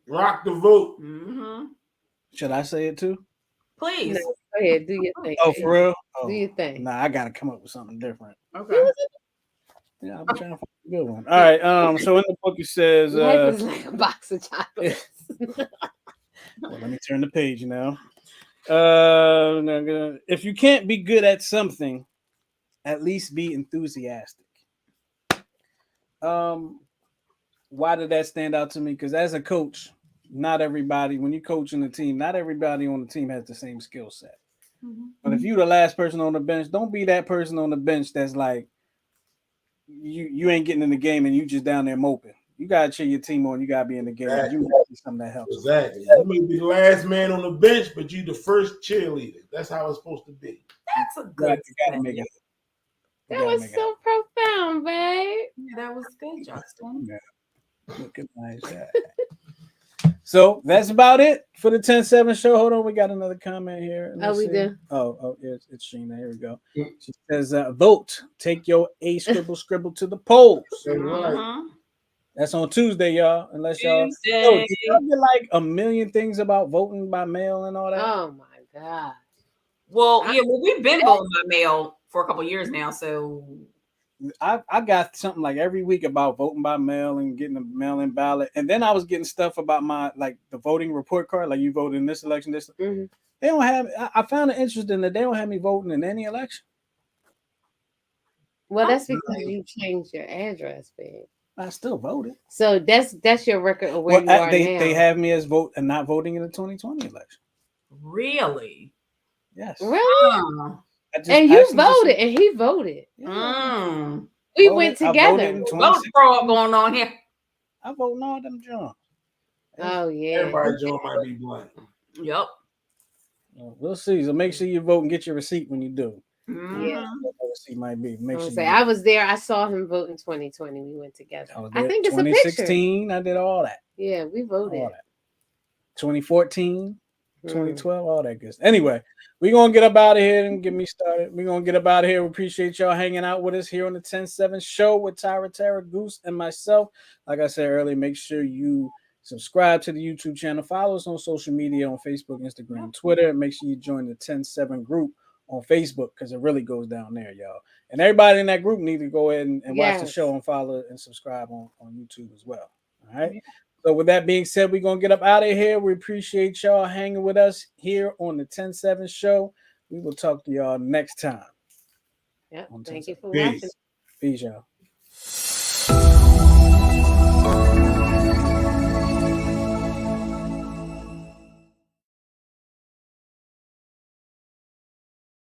Rock the vote. Mm-hmm. Should I say it too? Please. No, go ahead, do your thing. Oh, for real? Oh, Do your thing. Nah, I gotta come up with something different. Okay. Yeah, I'm trying to find a good one. All right. So in the book it says, Life is like a box of chocolates. well, let me turn the page now. If you can't be good at something, at least be enthusiastic. Why did that stand out to me? Because as a coach, not everybody, when you're coaching a team, not everybody on the team has the same skill set. Mm-hmm. But if you're the last person on the bench, don't be that person on the bench that's like, you ain't getting in the game and you just down there moping. You gotta cheer your team on. You gotta be in the game. Exactly. You gotta do something that helps. Exactly. You may be the last man on the bench, but you the first cheerleader. That's how it's supposed to be. That's a good. You gotta make it. That was so profound, babe. Yeah, that was good, Justin. Yeah. Look at that. So that's about it for the 10-7 show. Hold on, we got another comment here. Let's see. Do. Oh, it's Sheena. Here we go. She says, vote. Take your scribble to the polls. That's on Tuesday, y'all. Unless y'all, did y'all get like a million things about voting by mail and all that? Oh my God. Well, we've been voting by mail for a couple of years now, so I got something like every week about voting by mail and getting a mail-in ballot, and then I was getting stuff about my the voting report card, like you voted in this election. This they don't have. I found it interesting that they don't have me voting in any election. Well, that's because you changed your address, babe. I still voted. So that's your record of where you are now. They have me as not voting in the 2020 election. Really? Yes. Really? And you voted, and he voted. Yeah. We went together. What's going on here? I vote all them Johns. Oh yeah. Everybody John might be blank. Yep. We'll see. So make sure you vote and get your receipt when you do. Yeah. Receipt might be. I was there. I saw him vote in 2020. We went together. I think it's 2016. A picture. I did all that. Yeah, we voted. All that. 2014. 2012, all that good stuff. Anyway, we're going to get up out of here and get me started. We're going to get up out of here. We appreciate y'all hanging out with us here on the 10-7 show with Tyra, Tara, Goose, and myself. Like I said earlier, make sure you subscribe to the YouTube channel. Follow us on social media on Facebook, Instagram, Twitter. Make sure you join the 10-7 group on Facebook because it really goes down there, y'all. And everybody in that group need to go ahead and watch the show and follow and subscribe on YouTube as well. All right. Yeah. So with that being said, we're going to get up out of here. We appreciate y'all hanging with us here on the 10-7 show. We will talk to y'all next time. Yep. Thank you for watching. Peace, y'all.